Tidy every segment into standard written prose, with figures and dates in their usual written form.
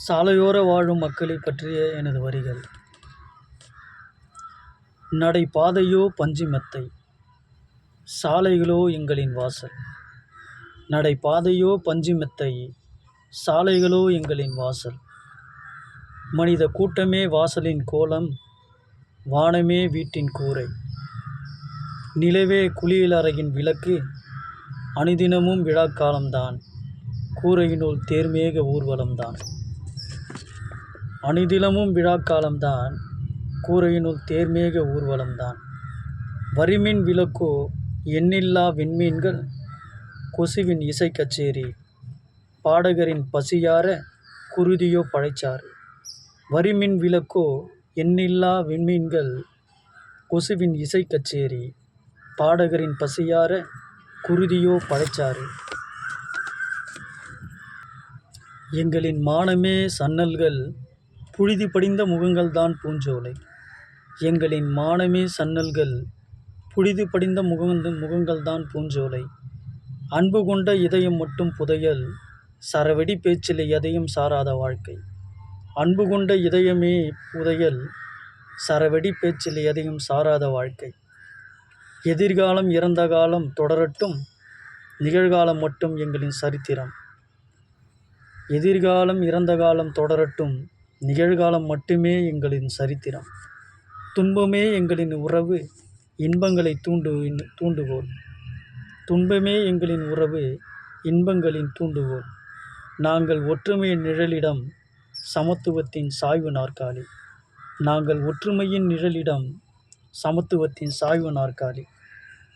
சாலையோர வாழும் மக்களைப் பற்றிய எனது வரிகள். நடை பாதையோ பஞ்சு மெத்தை, சாலைகளோ எங்களின் வாசல். நடை பாதையோ பஞ்சு மெத்தை, சாலைகளோ எங்களின் வாசல். மனித கூட்டமே வாசலின் கோலம், வானமே வீட்டின் கூரை. நிலவே குளியலறையின் விளக்கு, அனுதினமும் விழாக்காலம்தான், கூரையினுள் தேர்மேக ஊர்வலம்தான். அனுதினமும் விழாக்காலம்தான், கூரையினுள் தேர்மேக ஊர்வலம்தான். வரிமின் விளக்கோ எண்ணில்லா விண்மீன்கள், கொசுவின் இசை கச்சேரி. பாடகரின் பசியார குருதியோ பழைச்சாறு. வரிமின் விளக்கோ எண்ணில்லா விண்மீன்கள், கொசுவின் இசை கச்சேரி. பாடகரின் பசியார குருதியோ பழைச்சாறு. எங்களின் மானமே சன்னல்கள், புழுதி படிந்த முகங்கள்தான் பூஞ்சோலை. எங்களின் மானமே சன்னல்கள், புழுதி படிந்த முகங்கள்தான் பூஞ்சோலை. அன்பு கொண்ட இதயம் மட்டும் புதையல், சரவெடி பேச்சில் எதையும் சாராத வாழ்க்கை. அன்பு கொண்ட இதயமே புதையல், சரவெடி பேச்சில் எதையும் சாராத வாழ்க்கை. எதிர்காலம் இறந்த காலம் தொடரட்டும், நிகழ்காலம் மட்டும் எங்களின் சரித்திரம். எதிர்காலம் இறந்த காலம் தொடரட்டும், நிகழ்காலம் மட்டுமே எங்களின் சரித்திரம். துன்பமே எங்களின் உறவு, இன்பங்களை தூண்டுகோல். துன்பமே எங்களின் உறவு, இன்பங்களின் தூண்டுகோல். நாங்கள் ஒற்றுமையின் நிழலிடம், சமத்துவத்தின் சாய்வு நாற்காலி. நாங்கள் ஒற்றுமையின் நிழலிடம், சமத்துவத்தின் சாய்வு நாற்காலி.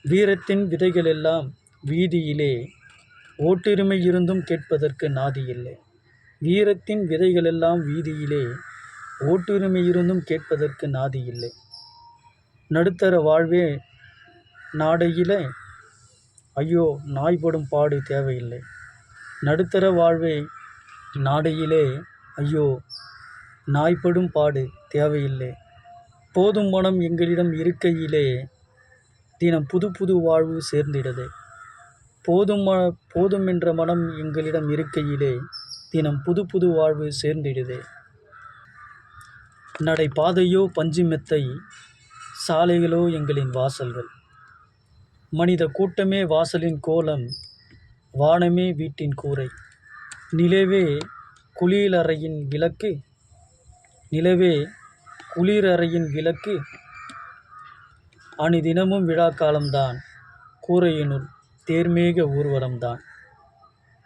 வீரத்தின் விதைகளெல்லாம் வீதியிலே, ஓட்டுரிமை இருந்தும் கேட்பதற்கு நாதி இல்லை. வீரத்தின் விதைகளெல்லாம் வீதியிலே, ஓட்டுரிமை இருந்தும் கேட்பதற்கு நாதி இல்லை. நடுத்தர வாழ்வே நாடையிலே, ஐயோ நாய்படும் பாடு தேவையில்லை. நடுத்தர வாழ்வே நாடையிலே, ஐயோ நாய்படும் பாடு தேவையில்லை. போதும் மனம் எங்களிடம் இருக்கையிலே, தினம் புது புது வாழ்வு சேர்ந்திடுதே. போதும் என்ற மனம் எங்களிடம் இருக்கையிலே, தினம் புது புது வாழ்வு சேர்ந்திடுதே. நடை பாதையோ பஞ்சு மெத்தை, சாலைகளோ எங்களின் வாசல்கள். மனித கூட்டமே வாசலின் கோலம், வானமே வீட்டின் கூரை. நிலவே குளியலறையின் விளக்கு, நிலவே குளிரறையின் விளக்கு. அனுதினமும் விழாக்காலம்தான், கூரையினுள் தேர்மேக ஊர்வலம்தான்.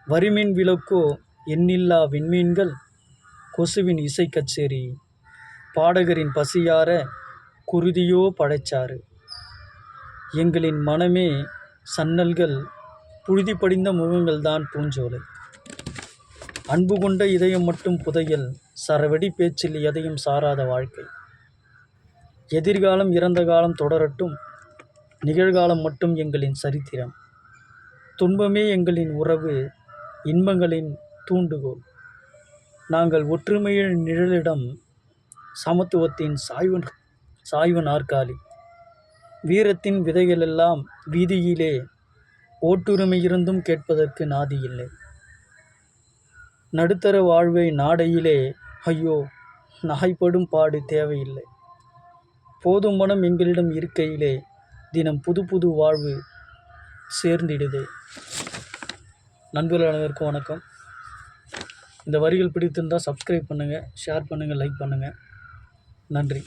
வரிமின் விளக்கோ எண்ணில்லா விண்மீன்கள், கொசுவின் இசை கச்சேரி. பாடகரின் பசியார குருதியோ பழைச்சாறு. எங்களின் மனமே சன்னல்கள், புழுதி படிந்த முகங்கள்தான் பூஞ்சோலை. அன்பு கொண்ட இதயம் மட்டும் புதையல், சரவெடி பேச்சில் எதையும் சாராத வாழ்க்கை. எதிர்காலம் இறந்த காலம் தொடரட்டும், நிகழ்காலம் மட்டும் எங்களின் சரித்திரம். துன்பமே எங்களின் உறவு, இன்பங்களின் தூண்டுகோல். நாங்கள் ஒற்றுமையின் நிழலிடம், சமத்துவத்தின் சாய்வு நாற்காலி. வீரத்தின் விதைகளெல்லாம் வீதியிலே, ஓட்டுரிமை இருந்தும் கேட்பதற்கு நாதி இல்லை. நடுத்தர வாழ்வை நாடையிலே, ஐயோ நாய்படும் பாடு தேவையில்லை. போதும் மனம் எங்களிடம் இருக்கையிலே, தினம் புது புது வாழ்வு சேர்ந்திடுதே. நண்பர்கள் அனைவருக்கும் வணக்கம். இந்த வரிகள் பிடித்திருந்தால் சப்ஸ்கிரைப் பண்ணுங்கள், ஷேர் பண்ணுங்கள், லைக் பண்ணுங்கள். நன்றி.